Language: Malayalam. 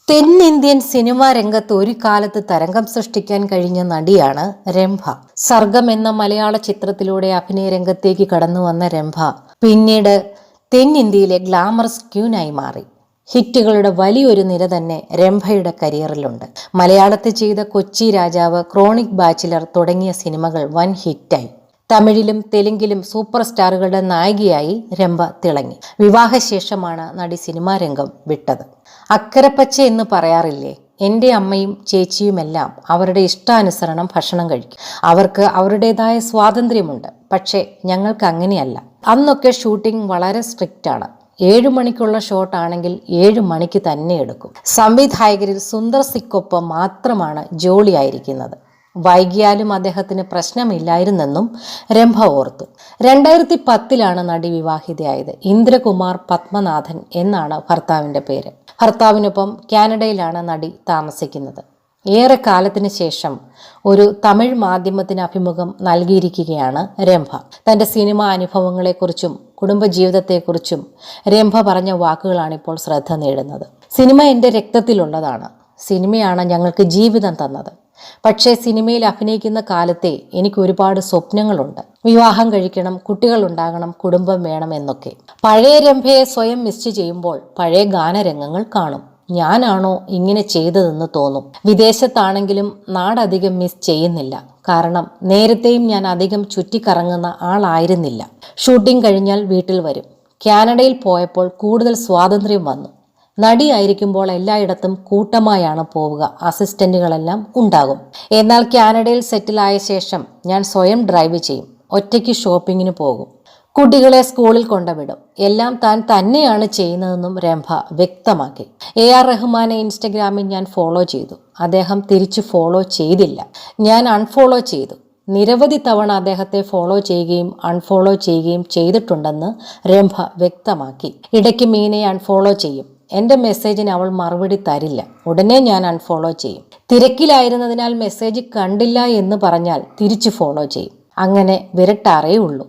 തെന്നിന്ത്യൻ സിനിമാ രംഗത്ത് ഒരു കാലത്ത് തരംഗം സൃഷ്ടിക്കാൻ കഴിഞ്ഞ നടിയാണ് രംഭ. സർഗം എന്ന മലയാള ചിത്രത്തിലൂടെ അഭിനയ രംഗത്തേക്ക് കടന്നു വന്ന രംഭ പിന്നീട് തെന്നിന്ത്യയിലെ ഗ്ലാമറസ് ക്യൂനായി മാറി. ഹിറ്റുകളുടെ വലിയൊരു നിര തന്നെ രംഭയുടെ കരിയറിലുണ്ട്. മലയാളത്തിൽ ചെയ്ത കൊച്ചി രാജാവ്, ക്രോണിക് ബാച്ചിലർ തുടങ്ങിയ സിനിമകൾ വൻ ഹിറ്റായി. തമിഴിലും തെലുങ്കിലും സൂപ്പർ സ്റ്റാറുകളുടെ നായികയായി രംഭ തിളങ്ങി. വിവാഹശേഷമാണ് നടി സിനിമാ രംഗം വിട്ടത്. അക്കരപ്പച്ച എന്ന് പറയാറില്ലേ? എൻ്റെ അമ്മയും ചേച്ചിയുമെല്ലാം അവരുടെ ഇഷ്ടാനുസരണം ഭക്ഷണം കഴിക്കും. അവർക്ക് അവരുടേതായ സ്വാതന്ത്ര്യമുണ്ട്. പക്ഷേ ഞങ്ങൾക്ക് അങ്ങനെയല്ല. അന്നൊക്കെ ഷൂട്ടിംഗ് വളരെ സ്ട്രിക്റ്റ് ആണ്. 7 മണിക്കുള്ള ഷോട്ട് ആണെങ്കിൽ 7 മണിക്ക് തന്നെ എടുക്കും. സംവിധായകരിൽ സുന്ദർ സിക്കൊപ്പം മാത്രമാണ് ജോളിയായിരിക്കുന്നത്. വൈകിയാലും അദ്ദേഹത്തിന് പ്രശ്നമില്ലായിരുന്നെന്നും രംഭ ഓർത്തു. 2010 നടി വിവാഹിതയായത്. ഇന്ദ്രകുമാർ പത്മനാഥൻ എന്നാണ് ഭർത്താവിൻ്റെ പേര്. ഭർത്താവിനൊപ്പം കാനഡയിലാണ് നടി താമസിക്കുന്നത്. ഏറെ കാലത്തിന് ശേഷം ഒരു തമിഴ് മാധ്യമത്തിന് അഭിമുഖം നൽകിയിരിക്കുകയാണ് രംഭ. തൻ്റെ സിനിമാ അനുഭവങ്ങളെക്കുറിച്ചും കുടുംബജീവിതത്തെക്കുറിച്ചും രംഭ പറഞ്ഞ വാക്കുകളാണ് ഇപ്പോൾ ശ്രദ്ധ നേടുന്നത്. സിനിമ എൻ്റെ രക്തത്തിലുള്ളതാണ്. സിനിമയാണ് ഞങ്ങൾക്ക് ജീവിതം തന്നത്. പക്ഷേ സിനിമയിൽ അഭിനയിക്കുന്ന കാലത്തെ എനിക്ക് ഒരുപാട് സ്വപ്നങ്ങളുണ്ട്. വിവാഹം കഴിക്കണം, കുട്ടികൾ ഉണ്ടാകണം, കുടുംബം വേണം എന്നൊക്കെ. പഴയ രംഭയെ സ്വയം മിസ് ചെയ്യുമ്പോൾ പഴയ ഗാനരംഗങ്ങൾ കാണും. ഞാനാണോ ഇങ്ങനെ ചെയ്തതെന്ന് തോന്നും. വിദേശത്താണെങ്കിലും നാടധികം മിസ് ചെയ്യുന്നില്ല. കാരണം നേരത്തെയും ഞാൻ അധികം ചുറ്റിക്കറങ്ങുന്ന ആളായിരുന്നില്ല. ഷൂട്ടിംഗ് കഴിഞ്ഞാൽ വീട്ടിൽ വരും. കാനഡയിൽ പോയപ്പോൾ കൂടുതൽ സ്വാതന്ത്ര്യം വന്നു. നടിയായിരിക്കുമ്പോൾ എല്ലായിടത്തും കൂട്ടമായാണ് പോവുക. അസിസ്റ്റന്റുകളെല്ലാം ഉണ്ടാകും. എന്നാൽ കാനഡയിൽ സെറ്റിലായ ശേഷം ഞാൻ സ്വയം ഡ്രൈവ് ചെയ്യും. ഒറ്റയ്ക്ക് ഷോപ്പിങ്ങിന് പോകും. കുട്ടികളെ സ്കൂളിൽ കൊണ്ടുവിടും. എല്ലാം താൻ തന്നെയാണ് ചെയ്യുന്നതെന്നും രംഭ വ്യക്തമാക്കി. AR റഹ്മാനെ ഇൻസ്റ്റഗ്രാമിൽ ഞാൻ ഫോളോ ചെയ്തു. അദ്ദേഹം തിരിച്ചു ഫോളോ ചെയ്തില്ല. ഞാൻ അൺഫോളോ ചെയ്തു. നിരവധി തവണ അദ്ദേഹത്തെ ഫോളോ ചെയ്യുകയും അൺഫോളോ ചെയ്യുകയും ചെയ്തിട്ടുണ്ടെന്ന് രംഭ വ്യക്തമാക്കി. ഇടയ്ക്ക് മീനയെ അൺഫോളോ ചെയ്യും. എൻ്റെ മെസ്സേജിന് അവൾ മറുപടി തരില്ല. ഉടനെ ഞാൻ അൺഫോളോ ചെയ്യും. തിരക്കിലായിരുന്നതിനാൽ മെസ്സേജ് കണ്ടില്ല എന്ന് പറഞ്ഞാൽ തിരിച്ചു ഫോളോ ചെയ്യും. അങ്ങനെ വിരട്ടാറേ ഉള്ളൂ.